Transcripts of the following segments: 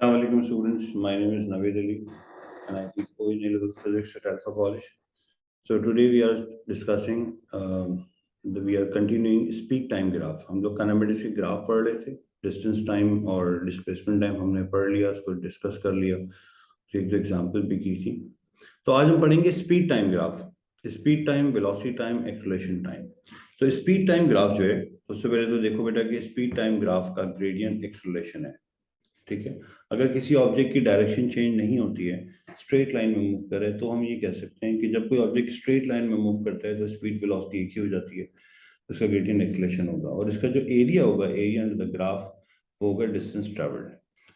Assalamualaikum students, my name is Naveed Ali and I teach O-level physics at Alpha College. So today we are discussing, we are continuing speed time graph. हम लोग kinematics के graph पढ़ रहे थे, distance time और displacement time हमने पढ़ लिया, उसको डिस्कस कर लिया, तो एक दो एग्जाम्पल भी की थी। तो आज हम पढ़ेंगे speed time graph, speed time, velocity time, acceleration time. तो स्पीड टाइम ग्राफ जो है, सबसे पहले तो देखो बेटा कि स्पीड टाइम ग्राफ का ग्रेडियंट एक्सेलरेशन है, ठीक है। अगर किसी ऑब्जेक्ट की डायरेक्शन चेंज नहीं होती है, स्ट्रेट लाइन में मूव करे, तो हम ये कह सकते हैं कि जब कोई ऑब्जेक्ट स्ट्रेट लाइन में मूव करता है तो स्पीड वेलोसिटी एक ही हो जाती है, तो इसका ग्रेडियंट एक्सेलरेशन होगा। और इसका जो एरिया होगा, एरिया अंडर द ग्राफ, वो होगा डिस्टेंस ट्रेवल्ड।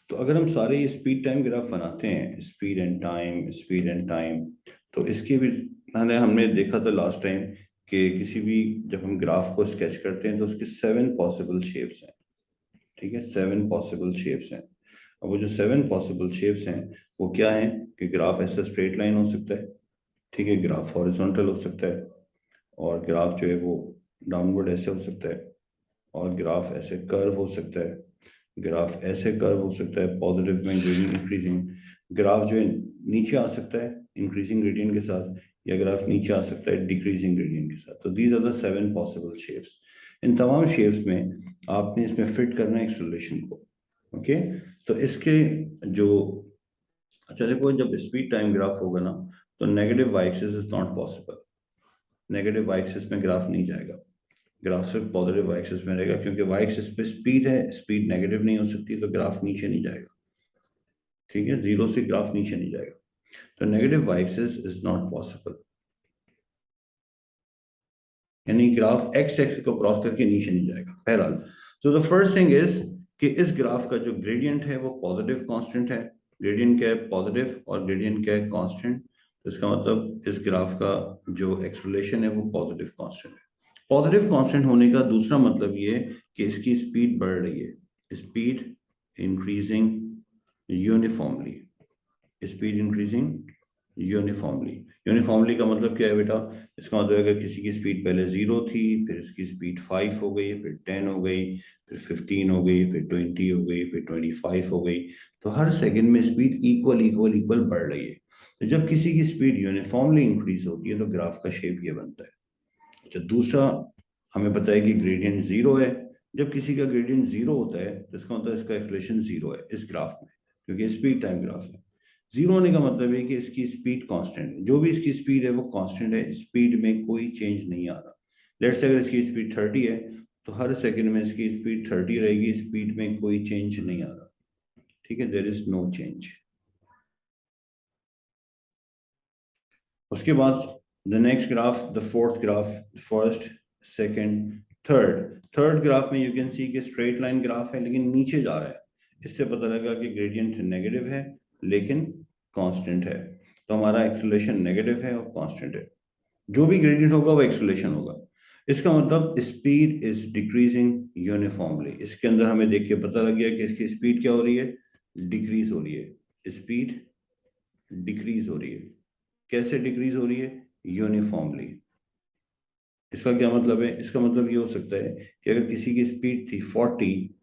तो अगर हम सारे ये स्पीड टाइम ग्राफ बनाते हैं, speed and time, speed and time, तो इसके भी हमने देखा था लास्ट टाइम कि किसी भी जब हम ग्राफ को स्केच करते हैं तो उसके 7 पॉसिबल शेप्स हैं, ठीक है, 7 पॉसिबल शेप्स हैं। अब वो जो 7 पॉसिबल शेप्स हैं वो क्या हैं कि ग्राफ ऐसा स्ट्रेट लाइन हो सकता है, ठीक है, ग्राफ हॉरिजॉन्टल हो सकता है, और ग्राफ जो है वो डाउनवर्ड ऐसे हो सकता है, और ग्राफ ऐसे कर्व हो सकता है, ग्राफ ऐसे कर्व हो सकता है पॉजिटिव में ग्रेडियंट इंक्रीजिंग, ग्राफ जो है नीचे आ सकता है इंक्रीजिंग ग्रेडियंट के साथ, या ग्राफ नीचे आ सकता है डिक्रीजिंग ग्रेडियंट के साथ। तो these are the 7 possible shapes. इन तमाम शेप्स में आपने इसमें फिट करना है एक्सेलरेशन को, ओके। तो इसके जो, अच्छा देखो, जब स्पीड टाइम ग्राफ होगा ना, तो negative Y axis is not possible, negative Y axis में ग्राफ नहीं जाएगा, ग्राफ सिर्फ पॉजिटिव वाई एक्सिस में रहेगा, क्योंकि वाई एक्सिस पे स्पीड है, स्पीड नेगेटिव नहीं हो सकती, तो ग्राफ नीचे नहीं जाएगा, ठीक है, जीरो से ग्राफ नीचे नहीं जाएगा, तो negative Y axis is not possible, यानी ग्राफ एक्स एक्सिस को क्रॉस करके नीचे नहीं जाएगा बहरहाल। तो द फर्स्ट थिंग इज कि इस ग्राफ का जो ग्रेडियंट है वो पॉजिटिव कांस्टेंट है। ग्रेडियंट क्या है? पॉजिटिव। और ग्रेडियंट क्या है? कांस्टेंट। तो इसका मतलब इस ग्राफ का जो एक्सेलरेशन है वो पॉजिटिव कांस्टेंट है। पॉजिटिव कांस्टेंट होने का दूसरा मतलब ये है कि इसकी स्पीड बढ़ रही है, speed increasing uniformly, speed increasing uniformly. Uniformly का मतलब क्या है बेटा? इसका मतलब अगर किसी की स्पीड पहले 0 थी, फिर इसकी स्पीड 5 हो गई, फिर 10 हो गई, फिर 15 हो गई, फिर 20 हो गई, फिर 25 हो गई, तो हर सेकंड में स्पीड इक्वल इक्वल इक्वल बढ़ रही है। तो जब किसी की स्पीड यूनिफॉर्मली इंक्रीज होती है तो ग्राफ का शेप ये बनता है। अच्छा, दूसरा हमें पता है कि ग्रेडियंट 0 है। जब किसी का ग्रेडियंट 0 होता है तो इसका मतलब इसका एक्सेलरेशन 0 है इस ग्राफ में, क्योंकि स्पीड टाइम ग्राफ है। 0 होने का मतलब है कि इसकी स्पीड कांस्टेंट है, जो भी इसकी स्पीड है वो कांस्टेंट है, स्पीड में कोई चेंज नहीं आ रहा। लेट्स से अगर इसकी स्पीड 30 है तो हर सेकंड में इसकी स्पीड 30 रहेगी, स्पीड में कोई चेंज नहीं आ रहा, ठीक है, देयर इज नो चेंज। उसके बाद the next graph, the fourth graph, first, second, third. Third graph में यू कैन सी कि स्ट्रेट लाइन ग्राफ है लेकिन नीचे जा रहा है, इससे पता लगा कि ग्रेडियंट नेगेटिव है लेकिन कांस्टेंट है। तो हमारा एक्सेलरेशन नेगेटिव है और कांस्टेंट है, जो भी ग्रेडियंट होगा वो एक्सेलरेशन होगा। इसका मतलब स्पीड इज डिक्रीजिंग यूनिफॉर्मली। इसके अंदर हमें देख के पता लग गया कि इसकी स्पीड क्या हो रही है? डिक्रीज हो रही है, स्पीड डिक्रीज हो रही है। कैसे डिक्रीज हो रही है? यूनिफॉर्मली। इसका क्या मतलब है? इसका मतलब ये हो सकता है कि अगर किसी की स्पीड थी 40,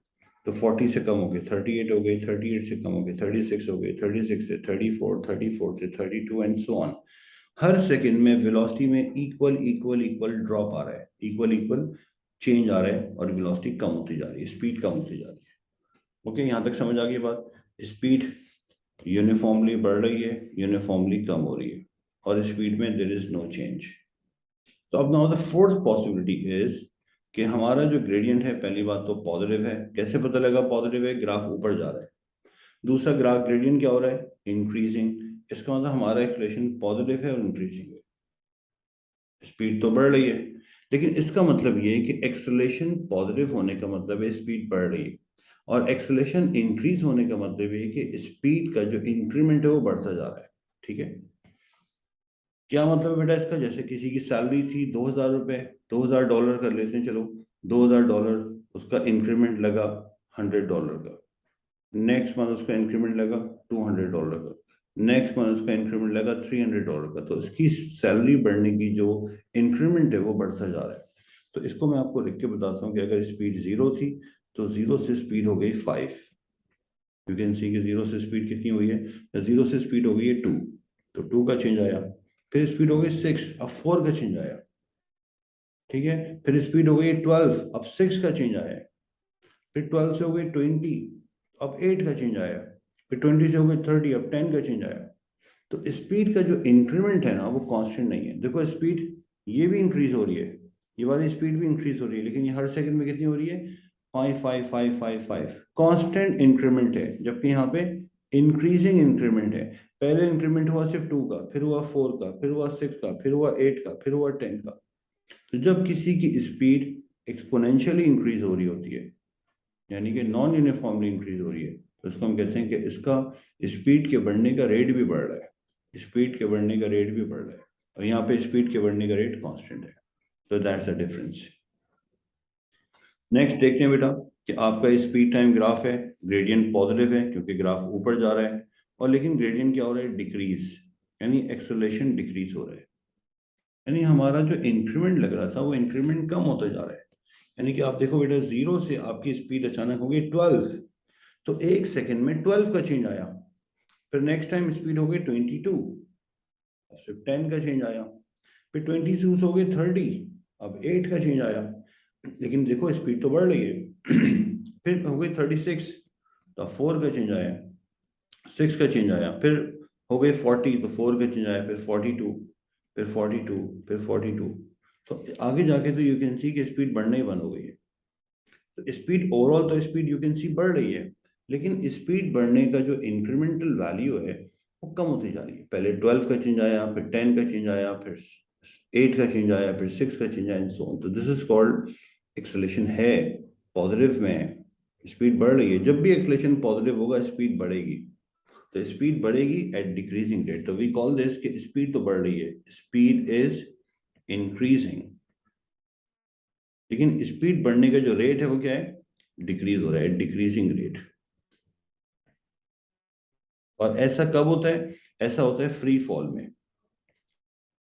तो 40 से कम हो गई 38 हो गई, 38 से कम हो गई 36 हो गई, 36 से 34, 34 से 32 and so on. Her second में वेलोसिटी में इक्वल इक्वल इक्वल ड्रॉप आ रहा है, इक्वल इक्वल चेंज आ रहा है, और वेलोसिटी कम होती जा रही है, स्पीड कम होती जा रही है। ओके, यहाँ तक समझ आ गई बात? स्पीड यूनिफॉर्मली बढ़ रही है, यूनिफॉर्मली कम हो रही है, और स्पीड में देयर इज नो चेंज। तो अब now the fourth possibility is कि हमारा जो ग्रेडियंट है, पहली बात तो पॉजिटिव है। कैसे पता लगा पॉजिटिव है? ग्राफ ऊपर जा रहा है। दूसरा, ग्राफ ग्रेडियंट क्या हो रहा है? इंक्रीजिंग। इसका मतलब हमारा एक्सेलरेशन पॉजिटिव है और इंक्रीजिंग है, स्पीड तो बढ़ रही है। लेकिन इसका मतलब ये है कि एक्सेलरेशन पॉजिटिव होने का मतलब है स्पीड बढ़ रही है, और एक्सेलरेशन इंक्रीज होने का मतलब ये है कि स्पीड का जो इंक्रीमेंट है वो बढ़ता जा रहा है, ठीक है। क्या मतलब बेटा इसका? जैसे किसी की सैलरी थी 2,000 रुपये, $2,000 कर लेते हैं, चलो $2,000, उसका इंक्रीमेंट लगा $100 का, नेक्स्ट मंथ उसका इंक्रीमेंट लगा $200 का, नेक्स्ट मंथ उसका इंक्रीमेंट लगा $300 का। तो इसकी सैलरी बढ़ने की जो इंक्रीमेंट है वो बढ़ता जा रहा है। तो इसको मैं आपको लिख के बताता हूँ कि अगर स्पीड 0 थी तो 0 से स्पीड हो गई 5, यू कैन सी कि 0 से स्पीड कितनी हुई है, 0 से स्पीड हो गई है 2, तो 2 का चेंज आया, फिर स्पीड हो गई 6, अब 4 का चेंज आया, ठीक है, फिर स्पीड हो गई 12, अब 6 का चेंज आया, फिर 12 से हो गई 20, अब 8 का चेंज आया, फिर 20 से हो गई 30, अब 10 का चेंज आया। तो स्पीड का जो इंक्रीमेंट है ना वो कांस्टेंट नहीं है। देखो स्पीड ये भी इंक्रीज हो रही है, ये वाली स्पीड भी इंक्रीज हो रही है, लेकिन ये हर सेकंड में कितनी हो रही है, 5 कांस्टेंट इंक्रीमेंट है, जबकि यहाँ पे इंक्रीजिंग इंक्रीमेंट है। पहले इंक्रीमेंट हुआ सिर्फ 2 का, फिर हुआ 4 का, फिर हुआ 6 का, फिर हुआ 8 का, फिर हुआ 10 का। तो जब किसी की स्पीड एक्सपोनेंशियली इंक्रीज हो रही होती है, यानी कि नॉन यूनिफॉर्मली इंक्रीज हो रही है, तो इसको हम कहते हैं कि इसका स्पीड के बढ़ने का रेट भी बढ़ रहा है, स्पीड के बढ़ने का रेट भी बढ़ रहा है, और यहाँ पे स्पीड के बढ़ने का रेट कांस्टेंट है। तो दैट्स द डिफरेंस। नेक्स्ट देखते हैं बेटा कि आपका स्पीड टाइम ग्राफ है, ग्रेडियंट पॉजिटिव है क्योंकि ग्राफ ऊपर जा रहा है, और लेकिन ग्रेडियंट क्या हो रहा है, डिक्रीज, यानी एक्सेलरेशन डिक्रीज हो रहा है, यानी हमारा जो इंक्रीमेंट लग रहा था वो इंक्रीमेंट कम होता जा रहा है। यानी कि आप देखो बेटा 0 से आपकी स्पीड अचानक हो गई 12, तो एक सेकंड में 12 का चेंज आया, फिर नेक्स्ट टाइम स्पीड हो गई 22, अब सिर्फ 10 का चेंज आया, फिर 22 से हो गई 30, अब 8 का चेंज आया, लेकिन देखो स्पीड तो बढ़ रही है। फिर हो गई 36, तो 4 का चेंज आया, 6 का चेंज आया, फिर हो गई 40, तो 4 का चेंज आया, फिर 42, फिर 42, फिर 42, तो आगे जाके तो यू कैन सी कि स्पीड बढ़ना ही बंद हो गई है। तो स्पीड ओवरऑल तो स्पीड यू कैन सी बढ़ रही है, लेकिन स्पीड बढ़ने का जो इंक्रीमेंटल वैल्यू है वो कम होती जा रही है। पहले 12 का चेंज आया, फिर 10 का चेंज आया, फिर 8 का चेंज आया, फिर 6 का चेंज आया एंड सो ऑन। तो दिस इज कॉल्ड एक्सेलरेशन है, पॉजिटिव में है, स्पीड बढ़ रही है। जब भी एक्सेलरेशन पॉजिटिव होगा स्पीड बढ़ेगी, तो स्पीड बढ़ेगी एट डिक्रीजिंग रेट, तो वी कॉल दिस कि स्पीड तो बढ़ रही है, स्पीड इज इंक्रीजिंग, लेकिन स्पीड बढ़ने का जो रेट है वो क्या है, डिक्रीज हो रहा है, डिक्रीजिंग रेट। और ऐसा कब होता है, ऐसा होता है फ्री फॉल में,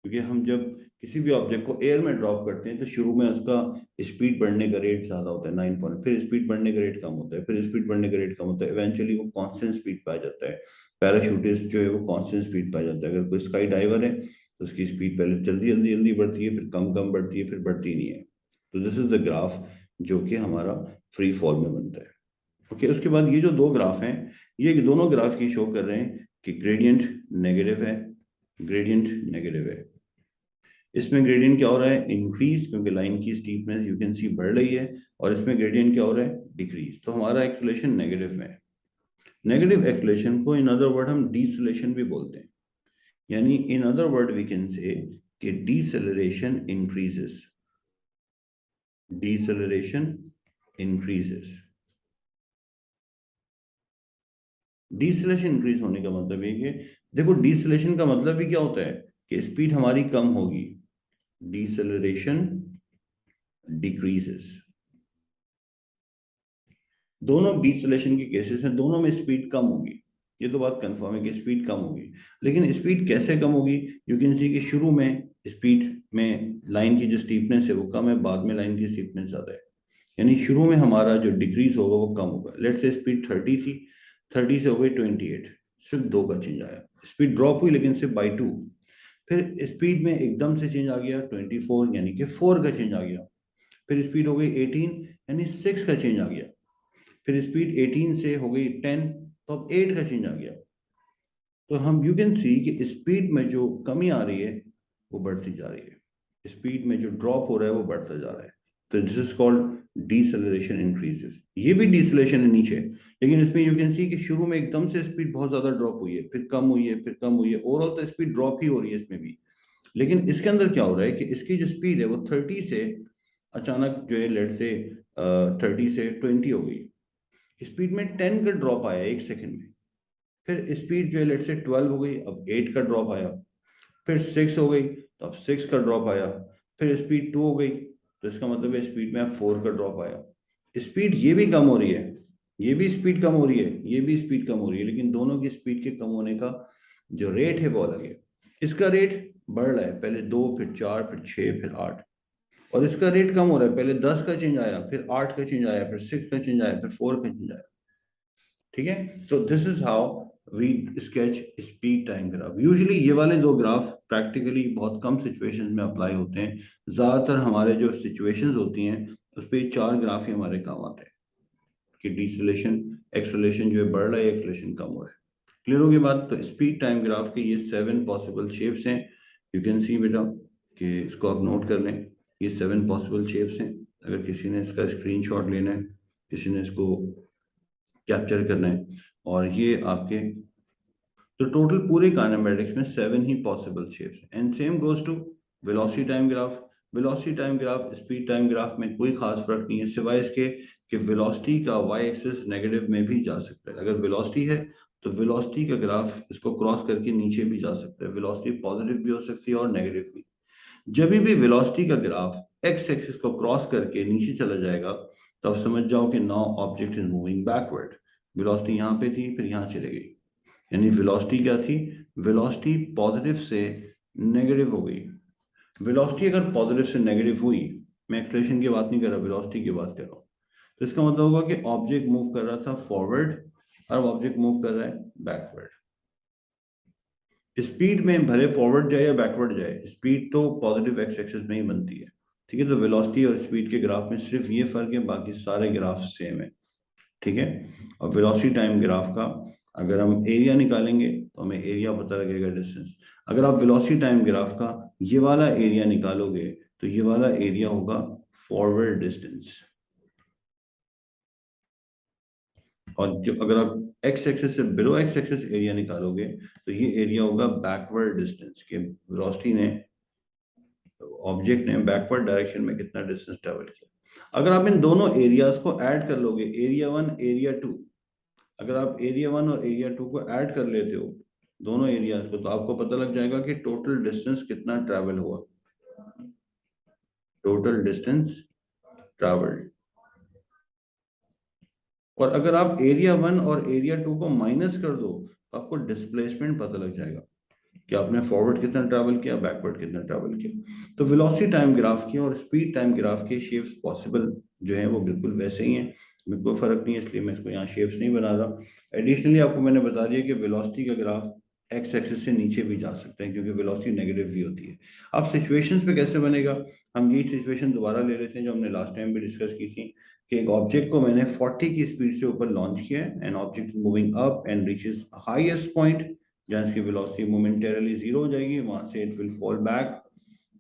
क्योंकि हम जब किसी भी ऑब्जेक्ट को एयर में ड्रॉप करते हैं तो शुरू में उसका स्पीड बढ़ने का रेट ज्यादा होता है 9 पॉइंट, फिर स्पीड बढ़ने का रेट कम होता है, फिर स्पीड बढ़ने का रेट कम होता है, इवेंचुअली वो कांस्टेंट स्पीड पाया जाता है। पैराशूटिस्ट जो है वो कांस्टेंट स्पीड पाया जाता है। अगर कोई स्काई डाइवर है तो उसकी स्पीड पहले जल्दी जल्दी जल्दी बढ़ती है, फिर कम कम बढ़ती है, फिर बढ़ती नहीं है। तो दिस इज द ग्राफ जो कि हमारा फ्री फॉल में बनता है। ओके, उसके बाद ये जो दो ग्राफ हैं, ये दोनों ग्राफ की शो कर रहे हैं कि ग्रेडियंट नेगेटिव है, ग्रेडियंट नेगेटिव है। इसमें ग्रेडियंट क्या हो रहा है, इंक्रीज, क्योंकि लाइन की स्टीपनेस यू कैन सी बढ़ रही है, और इसमें ग्रेडियंट क्या हो रहा है, डिक्रीज, तो हमारा एक्सेलरेशन नेगेटिव में है। नेगेटिव एक्सेलरेशन को इन अदर वर्ड हम डीसेलेरेशन भी बोलते हैं, यानी in other word we can say कि deceleration increases, deceleration increases. Deceleration increase होने का मतलब है कि देखो डीसेलेशन का मतलब भी क्या होता है कि स्पीड हमारी कम होगी, डीसेलरेशन डिक्रीजेस। दोनों डीसेलेशन के केसेस हैं, दोनों में स्पीड कम होगी, ये तो बात कंफर्म है कि स्पीड कम होगी। लेकिन स्पीड कैसे कम होगी, यू कैन सी कि शुरू में स्पीड में लाइन की जो स्टीपनेस है वो कम है, बाद में लाइन की स्टीपनेस ज्यादा है, यानी शुरू में हमारा जो डिक्रीज होगा वो कम होगा। लेट से स्पीड 30 थी, 30 से हो गई 28, सिर्फ 2 का चेंज आया, स्पीड ड्रॉप हुई लेकिन सिर्फ बाई 2। फिर स्पीड में एकदम से चेंज आ गया 24, यानी कि 4 का चेंज आ गया। फिर स्पीड हो गई 18, यानी 6 का चेंज आ गया। फिर स्पीड 18 से हो गई 10, तो अब 8 का चेंज आ गया। तो हम यू कैन सी कि स्पीड में जो कमी आ रही है वो बढ़ती जा रही है, स्पीड में जो ड्रॉप हो रहा है वो बढ़ता जा रहा है। तो this is called deceleration increases. ये भी डीसेलेशन है नीचे, लेकिन इसमें यू कैन सी कि शुरू में एकदम से स्पीड बहुत ज्यादा ड्रॉप हुई है, फिर कम हुई है, फिर कम हुई है, ओवरऑल तो स्पीड ड्रॉप ही हो रही है इसमें भी। लेकिन इसके अंदर क्या हो रहा है कि इसकी जो स्पीड है वो 30 से अचानक जो है लेट से 30 से 20 हो गई, स्पीड में 10 का ड्रॉप आया एक सेकंड में। फिर स्पीड जो है लेट से 12 हो गई, अब 8 का ड्रॉप आया। फिर 6 हो गई, तो अब 6 का ड्रॉप आया। फिर स्पीड 2 हो गई, तो इसका मतलब है स्पीड में अब 4 का ड्रॉप आया। स्पीड ये भी कम हो रही है, ये भी स्पीड कम हो रही है, ये भी स्पीड कम हो रही है, लेकिन दोनों की स्पीड के कम होने का जो रेट है वो अलग है। इसका रेट बढ़ रहा है, पहले 2, फिर 4, फिर 6, फिर 8, और इसका रेट कम हो रहा है, पहले 10 का चेंज आया, फिर 8 का चेंज आया, फिर 6 का चेंज आया, फिर 4 का चेंज आया। ठीक है। तो this is how we sketch speed time graph. Usually ये वाले दो ग्राफ प्रैक्टिकली बहुत कम सिचुएशंस में अप्लाई होते हैं। ज्यादातर हमारे जो सिचुएशंस होती हैं उस पर चार ग्राफ ही हमारे काम आते हैं कि डिसलेशन एक्सलेशन जो है बढ़ रहा है, एक्सलेशन कम हो रहा है। क्लियर होगी बात। तो स्पीड टाइम ग्राफ के ये 7 पॉसिबल शेप्स हैं। यू कैन सी बेटा कि इसको आप नोट कर लें, ये 7 पॉसिबल शेप्स हैं। अगर किसी ने इसका स्क्रीनशॉट लेना है, किसी ने इसको कैप्चर करना है, और ये आपके तो टोटल पूरे काइनेमेटिक्स में 7 ही पॉसिबल शेप्स हैं। And same goes to velocity time graph. Velocity time graph speed time graph में कोई खास फर्क नहीं है, सिवाय इसके कि वेलोसिटी का वाई एक्सिस नेगेटिव में भी जा सकता है। अगर वेलोसिटी है तो वेलोसिटी का ग्राफ इसको क्रॉस करके नीचे भी जा सकता है, वेलोसिटी पॉजिटिव भी हो सकती है और नेगेटिव भी। जब भी वेलोसिटी का ग्राफ एक्स एक्सिस को क्रॉस करके नीचे चला जाएगा तब समझ जाओ कि now object is moving backward. Velocity यहाँ पे थी, फिर यहाँ चले गई, यानी वेलोसिटी क्या थी, वेलोसिटी पॉजिटिव से नेगेटिव हो गई। वेलोसिटी अगर पॉजिटिव से नेगेटिव हुई, मैं एक्सलेशन की बात नहीं कर रहा, वेलोसिटी की बात कर रहा हूँ, तो इसका मतलब होगा कि ऑब्जेक्ट मूव कर रहा था फॉरवर्ड, अब ऑब्जेक्ट मूव कर रहा है बैकवर्ड। स्पीड में भले फॉरवर्ड जाए या बैकवर्ड जाए, स्पीड तो पॉजिटिव एक्स एक्सिस में ही बनती है। ठीक है, तो वेलोसिटी और स्पीड के ग्राफ में सिर्फ ये फर्क है, बाकी सारे ग्राफ सेम है। ठीक है। और वेलोसिटी टाइम ग्राफ का अगर हम एरिया निकालेंगे तो हमें एरिया पता लगेगा, डिस्टेंस। अगर आप वेलोसिटी टाइम ग्राफ का ये वाला एरिया निकालोगे तो ये वाला एरिया होगा फॉरवर्ड डिस्टेंस, और जो अगर आप एक्स एक्सिस से बिलो एक्स एक्सिस एरिया निकालोगे तो ये एरिया होगा बैकवर्ड डिस्टेंस, के वेलोसिटी ने ऑब्जेक्ट ने बैकवर्ड डायरेक्शन में कितना डिस्टेंस ट्रेवल किया। अगर आप इन दोनों एरियाज को ऐड कर लोगे, एरिया 1 एरिया 2, अगर आप एरिया 1 और एरिया 2 को ऐड कर लेते हो दोनों एरियाज को, तो आपको पता लग जाएगा कि टोटल डिस्टेंस कितना ट्रैवल हुआ, टोटल डिस्टेंस ट्रैवल्ड। और अगर आप एरिया 1 और एरिया 2 को माइनस कर दो तो आपको डिस्प्लेसमेंट पता लग जाएगा कि आपने फॉरवर्ड कितना ट्रैवल किया, बैकवर्ड कितना ट्रैवल किया। तो वेलोसिटी टाइम ग्राफ की और स्पीड टाइम ग्राफ के शेप्स पॉसिबल जो है वो बिल्कुल वैसे ही हैं, में कोई फर्क नहीं है, इसलिए मैं इसको यहाँ शेप्स नहीं बना रहा। एडिशनली आपको मैंने बता दिया कि वेलोसिटी का ग्राफ एक्स एक्सिस से नीचे भी जा सकते हैं क्योंकि वेलोसिटी नेगेटिव भी होती है। अब सिचुएशंस पे कैसे बनेगा, हम ये सिचुएशन दोबारा ले लेते हैं जो हमने लास्ट टाइम भी डिस्कस की थी कि एक ऑब्जेक्ट को मैंने 40 की स्पीड से ऊपर लॉन्च किया है, and object moving up and reaches highest point जहाँ इसकी वेलोसिटी मोमेंटरली जीरो हो जाएगी, वहां से it will fall back.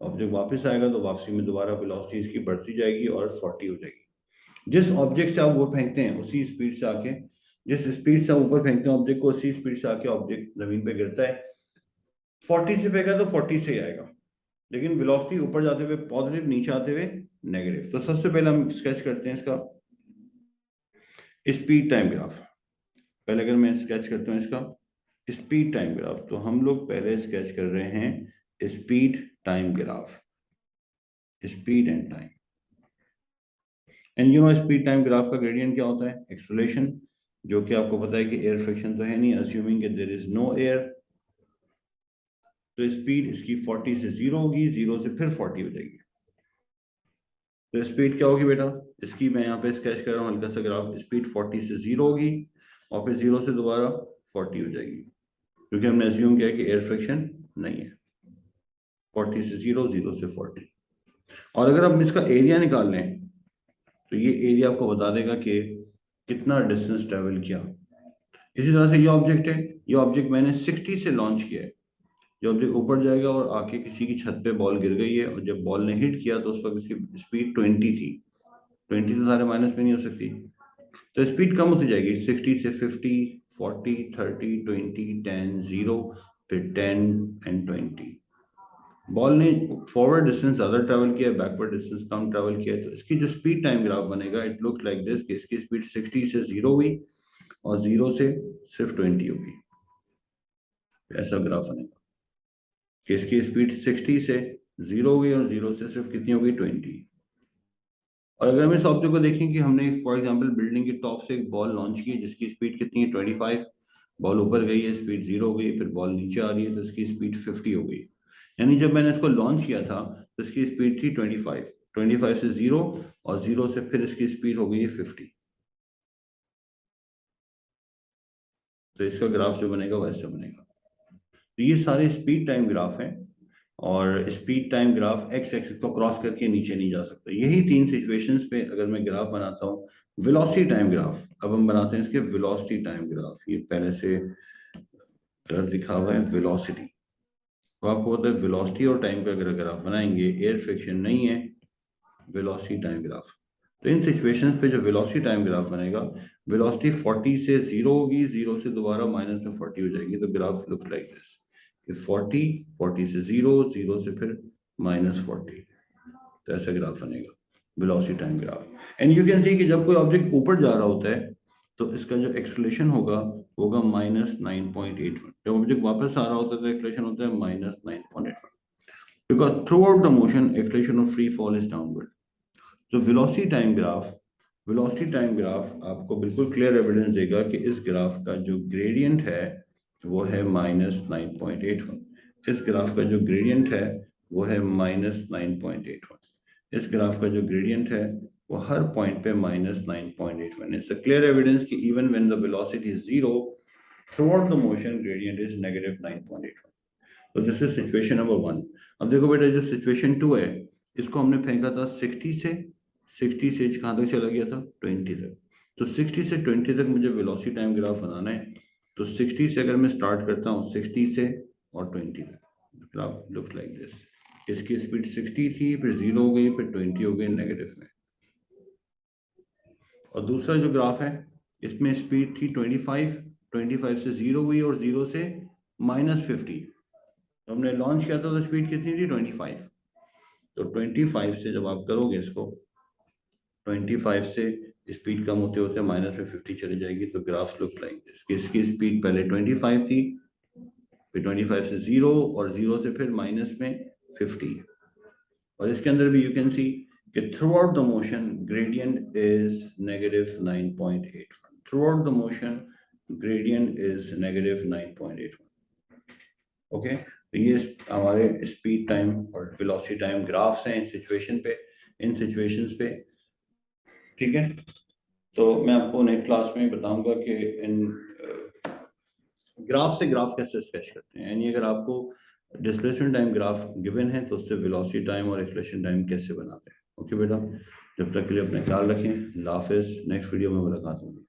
Object वापस आएगा तो वापसी में दोबारा वेलोसिटी इसकी बढ़ती जाएगी और 40 हो जाएगी। जिस ऑब्जेक्ट से आप वो फेंकते हैं उसी स्पीड से आके, जिस स्पीड से आप ऊपर फेंकते हैं ऑब्जेक्ट को, उसी स्पीड से आके ऑब्जेक्ट जमीन पे गिरता है। 40 से फेंका तो 40 से ही आएगा, लेकिन वेलोसिटी ऊपर जाते हुए पॉजिटिव, नीचे आते हुए नेगेटिव। तो सबसे पहले हम स्केच करते हैं इसका स्पीड टाइम ग्राफ। पहले अगर मैं स्केच करता हूँ इसका स्पीड टाइम ग्राफ, तो हम लोग पहले स्केच कर रहे हैं speed time graph, speed and time. And you know speed time graph का ग्रेडियंट क्या होता है, एक्सेलरेशन, जो कि आपको पता है कि एयर फ्रिक्शन तो है नहीं, assuming there is no air, तो स्पीड इसकी 40 से 0 होगी, 0 से फिर 40 हो जाएगी। तो स्पीड क्या होगी बेटा, इसकी मैं यहाँ पे स्केच कर रहा हूँ हल्का सा ग्राफ। स्पीड 40 से 0 होगी और फिर 0 से दोबारा 40 हो जाएगी, क्योंकि हमने अज्यूम किया कि एयर फ्रिक्शन नहीं है। 40 से 0, 0 से 40। और अगर हम इसका एरिया निकाल लें तो ये एरिया आपको बता देगा कि कितना डिस्टेंस ट्रेवल किया। इसी तरह से ये ऑब्जेक्ट है, ये ऑब्जेक्ट मैंने 60 से लॉन्च किया है। ये ऑब्जेक्ट ऊपर जाएगा और आके किसी की छत पे बॉल गिर गई है, और जब बॉल ने हिट किया तो उस वक्त इसकी स्पीड 20 थी। 20 तो सारे माइनस में नहीं हो सकती, तो स्पीड कम होती जाएगी 60 से 50, 40, 30, 20, 10, 0, फिर 10 एंड 20। बॉल ने फॉरवर्ड डिस्टेंस ज्यादा ट्रैवल किया है, बैकवर्ड डिस्टेंस कम ट्रैवल किया है, तो इसकी जो स्पीड टाइम ग्राफ बनेगा इट लुक्स लाइक दिस, कि इसकी स्पीड 60 से 0 हुई और 0 से सिर्फ 20 हो गई। ऐसा ग्राफ बनेगा कि इसकी स्पीड 60 से 0 हो गई और 0 से सिर्फ कितनी हो गई, 20। और अगर हम इस ऑब्जेक्ट को देखें कि हमने फॉर एग्जांपल बिल्डिंग के टॉप से एक बॉल लॉन्च की जिसकी स्पीड कितनी है, 25, बॉल ऊपर गई है, स्पीड 0 हो गई, फिर बॉल नीचे आ रही है तो इसकी स्पीड 50 हो गई। यानी जब मैंने इसको लॉन्च किया था तो इसकी स्पीड थी 25, 25 से 0, और 0 से फिर इसकी स्पीड हो गई है 50। तो इसका ग्राफ जो बनेगा वैसे बनेगा। तो ये सारे स्पीड टाइम ग्राफ हैं, और speed time graph X axis को क्रॉस करके नीचे नहीं जा सकता। यही 3 सिचुएशंस पे अगर मैं ग्राफ बनाता हूँ, वेलोसिटी टाइम ग्राफ, अब हम बनाते हैं इसके वेलोसिटी टाइम ग्राफ। ये पहले से लिखा हुआ है वेलोसिटी, तो आपको पता है वेलोसिटी और टाइम का अगर ग्राफ बनाएंगे, एयर फ्रिक्शन नहीं है, वेलोसिटी टाइम ग्राफ। तो इन सिचुएशंस पे जो वेलोसिटी टाइम ग्राफ बनेगा, वेलोसिटी 40 से 0 होगी, 0 से दोबारा माइनस में 40 हो जाएगी, तो ग्राफ लुक लाइक दिस कि 40 से 0, 0 से फिर -40, तो ऐसा ग्राफ बनेगा velocity time graph. And you can see कि जब कोई ऑब्जेक्ट ऊपर जा रहा होता है तो इसका जो एक्सेलरेशन होगा -9.81। जब ऑब्जेक्ट वापस आ रहा होता है तो एक्सेलरेशन होता है -9.81, because throughout the motion acceleration of free fall is downward। तो वेलोसिटी टाइम ग्राफ आपको बिल्कुल क्लियर एविडेंस देगा कि इस ग्राफ का जो ग्रेडियंट है वो है -9.81, इस ग्राफ का जो ग्रेडियंट है वो है -9.81, इस ग्राफ का जो ग्रेडियंट है वो हर पॉइंट पे -9.81। इट्स अ क्लियर एविडेंस कि even when the velocity is 0, throughout the motion gradient is -9.81। तो दिस इज सिचुएशन नंबर 1। अब देखो बेटा, जो सिचुएशन 2 है, इसको हमने फेंका था 60 से, 60 से कहाँ तक चला गया था, 20 तक। तो 60 से 20 तक मुझे वेलोसिटी टाइम ग्राफ बनाना है। तो 60 से अगर मैं स्टार्ट करता हूँ, 60 से और 20 तक, ग्राफ लुक्स लाइक दिस। इसकी स्पीड 60 थी, फिर 0 हो गई, फिर 20 हो गई नेगेटिव में। और दूसरा जो ग्राफ है, इसमें स्पीड थी 25, 25 से 0 हुई और 0 से -50। तो हमने लॉन्च किया था तो स्पीड कितनी थी, 25। तो 25 से जब आप करोगे इसको, 25 से स्पीड कम होते होते माइनस में 50 चली जाएगी, तो ग्राफ लुक लाइक दिस। इसकी स्पीड पहले 25 थी, फिर 25 से 0 और 0 से फिर माइनस में 50। और इसके अंदर भी यू कैन सी कि through out the motion gradient is -9.81, through out the motion gradient is -9.81। Okay, तो ये हमारे स्पीड टाइम और वेलोसिटी टाइम ग्राफ्स हैं इन सिचुएशंस पे, ठीक है। तो मैं आपको नेक्स्ट क्लास में बताऊंगा कि इन ग्राफ से ग्राफ कैसे स्केच करते हैं, यानी अगर आपको डिस्प्लेसमेंट टाइम ग्राफ गिवन है तो उससे वेलोसिटी टाइम और एक्सेलरेशन टाइम कैसे बनाते हैं। ओके बेटा, जब तक के लिए अपना ख्याल रखें। अल्लाह हाफिज़, नेक्स्ट वीडियो में मुलाकात होगी।